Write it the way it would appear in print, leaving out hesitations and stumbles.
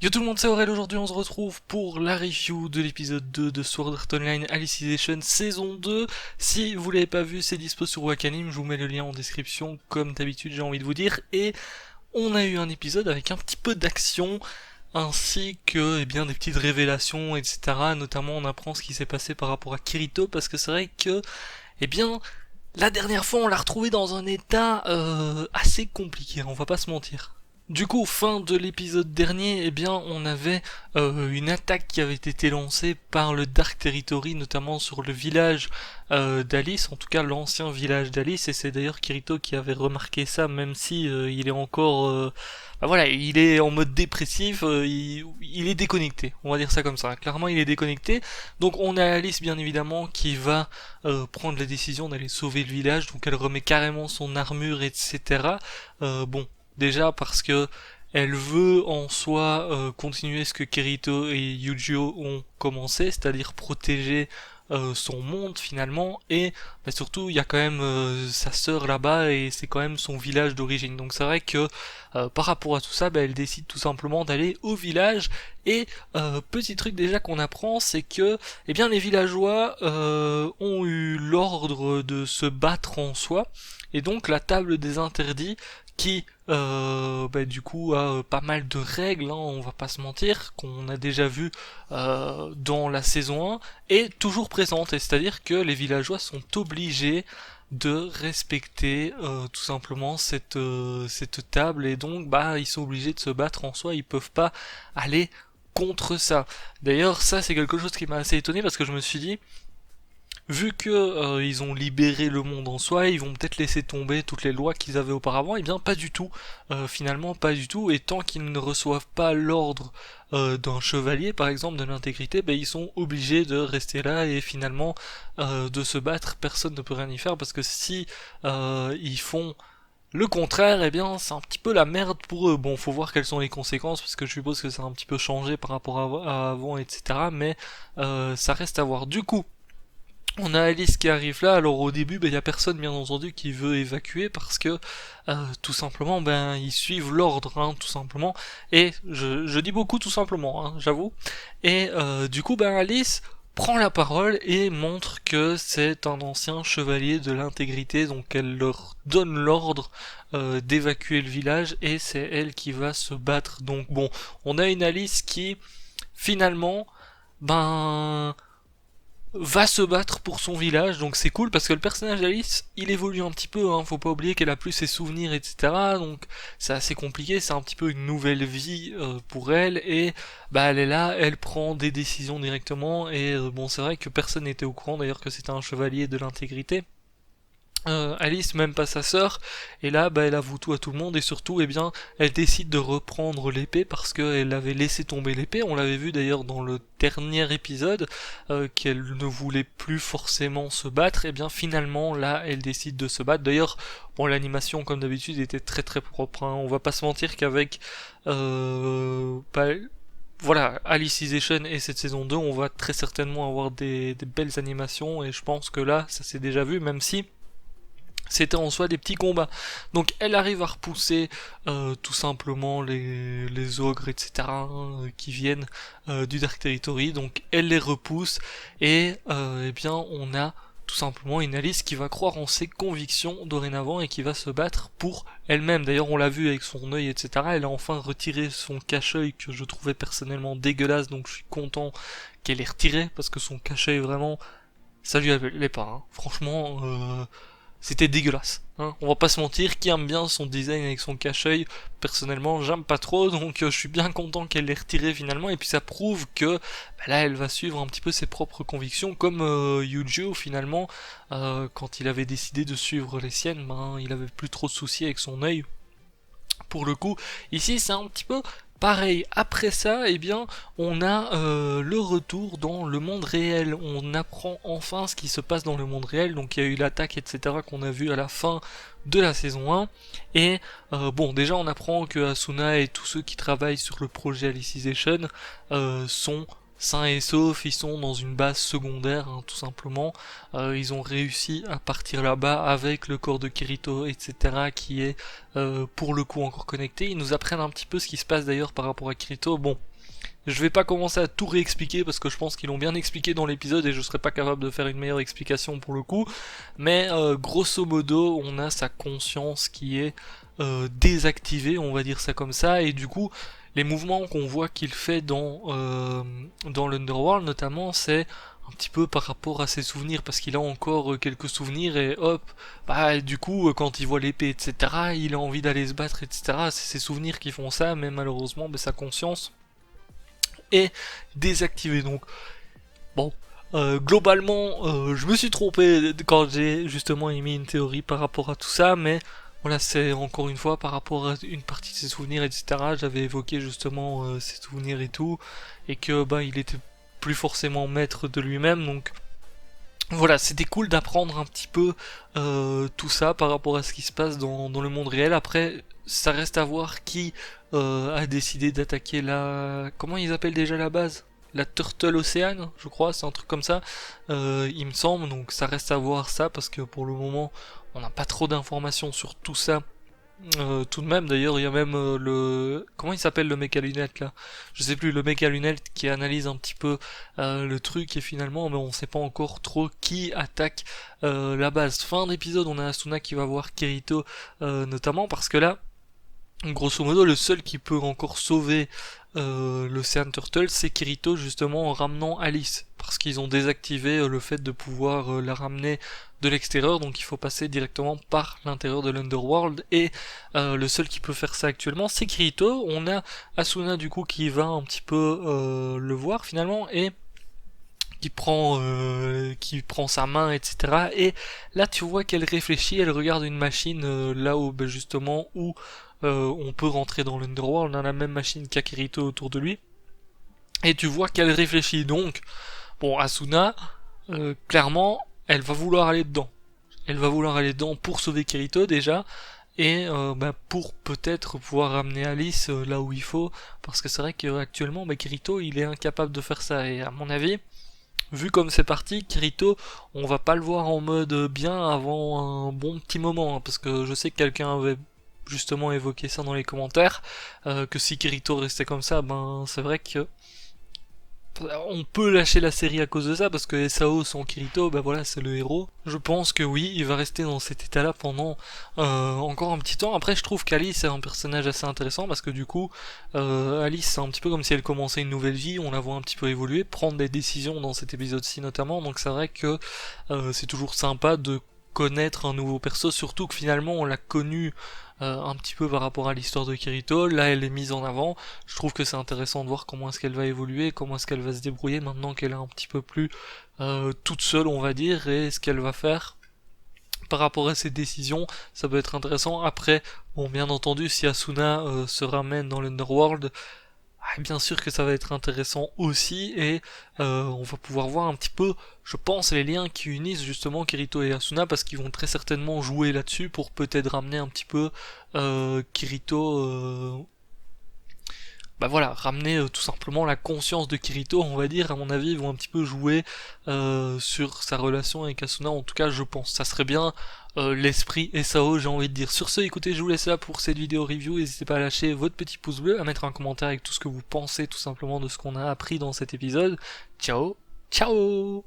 Yo tout le monde, c'est Aurel. Aujourd'hui on se retrouve pour la review de l'épisode 2 de Sword Art Online Alicization saison 2. Si vous l'avez pas vu, c'est dispo sur Wakanim, je vous mets le lien en description comme d'habitude j'ai envie de vous dire. Et on a eu un épisode avec un petit peu d'action, ainsi que bien des petites révélations, etc. Notamment on apprend ce qui s'est passé par rapport à Kirito, parce que c'est vrai que, bien, la dernière fois on l'a retrouvé dans un état assez compliqué, on va pas se mentir. Du coup, fin de l'épisode dernier, on avait une attaque qui avait été lancée par le Dark Territory, notamment sur le village d'Alice, en tout cas l'ancien village d'Alice, et c'est d'ailleurs Kirito qui avait remarqué ça, même si il est encore... il est en mode dépressif, il est déconnecté, on va dire ça comme ça, clairement il est déconnecté. Donc on a Alice bien évidemment qui va prendre la décision d'aller sauver le village, donc elle remet carrément son armure, etc. Déjà parce que elle veut en soi continuer ce que Kirito et Yujiro ont commencé, c'est-à-dire protéger son monde finalement, et surtout il y a quand même sa sœur là-bas et c'est quand même son village d'origine. Donc c'est vrai que par rapport à tout ça, elle décide tout simplement d'aller au village. Et petit truc déjà qu'on apprend, c'est que les villageois ont eu l'ordre de se battre en soi, et donc la table des interdits qui du coup a pas mal de règles, hein, on va pas se mentir, qu'on a déjà vu dans la saison 1, est toujours présente, et c'est-à-dire que les villageois sont obligés de respecter tout simplement cette table, et donc ils sont obligés de se battre en soi, ils peuvent pas aller contre ça. D'ailleurs ça c'est quelque chose qui m'a assez étonné, parce que je me suis dit, vu que ils ont libéré le monde en soi, ils vont peut-être laisser tomber toutes les lois qu'ils avaient auparavant. Et bien pas du tout, finalement pas du tout. Et tant qu'ils ne reçoivent pas l'ordre d'un chevalier, par exemple, de l'intégrité, ils sont obligés de rester là et finalement de se battre. Personne ne peut rien y faire, parce que si ils font le contraire, c'est un petit peu la merde pour eux. Bon, faut voir quelles sont les conséquences, parce que je suppose que ça a un petit peu changé par rapport à avant, etc. Mais ça reste à voir. Du coup, on a Alice qui arrive là. Alors au début, il y a personne bien entendu qui veut évacuer, parce que tout simplement, ils suivent l'ordre, hein, tout simplement. Et je dis beaucoup tout simplement, hein, j'avoue. Et du coup, Alice prend la parole et montre que c'est un ancien chevalier de l'intégrité, donc elle leur donne l'ordre d'évacuer le village, et c'est elle qui va se battre. Donc bon, on a une Alice qui finalement, va se battre pour son village, donc c'est cool, parce que le personnage d'Alice, il évolue un petit peu, hein, faut pas oublier qu'elle a plus ses souvenirs, etc. Donc c'est assez compliqué, c'est un petit peu une nouvelle vie pour elle, et elle est là, elle prend des décisions directement, et c'est vrai que personne n'était au courant d'ailleurs que c'était un chevalier de l'intégrité. Alice, même pas sa sœur, et là elle avoue tout à tout le monde, et surtout elle décide de reprendre l'épée, parce qu'elle avait laissé tomber l'épée. On l'avait vu d'ailleurs dans le dernier épisode qu'elle ne voulait plus forcément se battre. Et bien finalement là elle décide de se battre. D'ailleurs l'animation comme d'habitude était très très propre, hein. On va pas se mentir qu'avec Alicization et cette saison 2, on va très certainement avoir des belles animations, et je pense que là ça s'est déjà vu, même si c'était en soi des petits combats. Donc elle arrive à repousser tout simplement les ogres, etc. Qui viennent du Dark Territory. Donc elle les repousse, et on a tout simplement une Alice qui va croire en ses convictions dorénavant, et qui va se battre pour elle-même. D'ailleurs on l'a vu avec son œil, etc. Elle a enfin retiré son cache-œil, que je trouvais personnellement dégueulasse, donc je suis content qu'elle ait retiré, parce que son cache-œil vraiment, ça lui allait pas, hein. Franchement, c'était dégueulasse, hein. On va pas se mentir, qui aime bien son design avec son cache-œil, personnellement j'aime pas trop, donc je suis bien content qu'elle l'ait retiré finalement, et puis ça prouve que là elle va suivre un petit peu ses propres convictions, comme Yujo finalement, quand il avait décidé de suivre les siennes, il avait plus trop de soucis avec son œil. Pour le coup, ici c'est un petit peu pareil. Après ça, on a le retour dans le monde réel. On apprend enfin ce qui se passe dans le monde réel. Donc il y a eu l'attaque, etc. qu'on a vu à la fin de la saison 1. Et déjà on apprend que Asuna et tous ceux qui travaillent sur le projet Alicization sont sains et saufs, ils sont dans une base secondaire, hein, tout simplement. Ils ont réussi à partir là-bas avec le corps de Kirito, etc., qui est pour le coup encore connecté. Ils nous apprennent un petit peu ce qui se passe d'ailleurs par rapport à Kirito. Bon, je vais pas commencer à tout réexpliquer parce que je pense qu'ils l'ont bien expliqué dans l'épisode et je serais pas capable de faire une meilleure explication pour le coup. Mais grosso modo, on a sa conscience qui est désactivée, on va dire ça comme ça, et du coup, les mouvements qu'on voit qu'il fait dans l'Underworld notamment, c'est un petit peu par rapport à ses souvenirs, parce qu'il a encore quelques souvenirs et hop, bah du coup quand il voit l'épée etc, il a envie d'aller se battre etc, c'est ses souvenirs qui font ça, mais malheureusement bah, sa conscience est désactivée. Donc bon, globalement je me suis trompé quand j'ai justement émis une théorie par rapport à tout ça, mais voilà, c'est encore une fois par rapport à une partie de ses souvenirs, etc. J'avais évoqué justement ses souvenirs et tout, et que bah il était plus forcément maître de lui-même, donc voilà, c'était cool d'apprendre un petit peu tout ça par rapport à ce qui se passe dans le monde réel. Après, ça reste à voir qui a décidé d'attaquer la... Comment ils appellent déjà la base? La Turtle Ocean, je crois, c'est un truc comme ça, il me semble, donc ça reste à voir ça, parce que pour le moment, on n'a pas trop d'informations sur tout ça. Tout de même, d'ailleurs, il y a même le... Comment il s'appelle le mec à lunettes là? Je sais plus, le mec à lunettes qui analyse un petit peu le truc et finalement, mais on sait pas encore trop qui attaque la base. Fin d'épisode, on a Asuna qui va voir Kirito notamment parce que là, grosso modo, le seul qui peut encore sauver l'Ocean Turtle, c'est Kirito justement en ramenant Alice, parce qu'ils ont désactivé le fait de pouvoir la ramener de l'extérieur, donc il faut passer directement par l'intérieur de l'Underworld, et le seul qui peut faire ça actuellement, c'est Kirito. On a Asuna du coup qui va un petit peu le voir finalement, et qui prend sa main, etc. Et là tu vois qu'elle réfléchit, elle regarde une machine là où ben, justement où on peut rentrer dans l'Underworld, on a la même machine qu'Akirito autour de lui. Et tu vois qu'elle réfléchit donc. Bon, Asuna, clairement, elle va vouloir aller dedans. Elle va vouloir aller dedans pour sauver Kirito déjà. Et bah, pour peut-être pouvoir ramener Alice là où il faut. Parce que c'est vrai qu'actuellement, bah, Kirito, il est incapable de faire ça. Et à mon avis, vu comme c'est parti, Kirito, on va pas le voir en mode bien avant un bon petit moment. Hein, parce que je sais que quelqu'un avait justement évoqué ça dans les commentaires, que si Kirito restait comme ça, ben c'est vrai que on peut lâcher la série à cause de ça, parce que SAO sans Kirito, ben voilà, c'est le héros. Je pense que oui, il va rester dans cet état-là pendant encore un petit temps. Après, je trouve qu'Alice est un personnage assez intéressant, parce que du coup, Alice, c'est un petit peu comme si elle commençait une nouvelle vie, on la voit un petit peu évoluer, prendre des décisions dans cet épisode-ci notamment, donc c'est vrai que c'est toujours sympa de connaître un nouveau perso, surtout que finalement on l'a connu un petit peu par rapport à l'histoire de Kirito. Là elle est mise en avant, je trouve que c'est intéressant de voir comment est-ce qu'elle va évoluer, comment est-ce qu'elle va se débrouiller maintenant qu'elle est un petit peu plus toute seule on va dire, et ce qu'elle va faire par rapport à ses décisions, ça peut être intéressant. Après, bon bien entendu si Asuna se ramène dans l'Underworld, bien sûr que ça va être intéressant aussi, et on va pouvoir voir un petit peu, je pense, les liens qui unissent justement Kirito et Asuna, parce qu'ils vont très certainement jouer là-dessus pour peut-être ramener un petit peu Kirito, bah voilà, ramener tout simplement la conscience de Kirito, on va dire. À mon avis, ils vont un petit peu jouer sur sa relation avec Asuna, en tout cas je pense, ça serait bien l'esprit SAO, j'ai envie de dire. Sur ce, écoutez, je vous laisse là pour cette vidéo review, n'hésitez pas à lâcher votre petit pouce bleu, à mettre un commentaire avec tout ce que vous pensez tout simplement de ce qu'on a appris dans cet épisode. Ciao, ciao!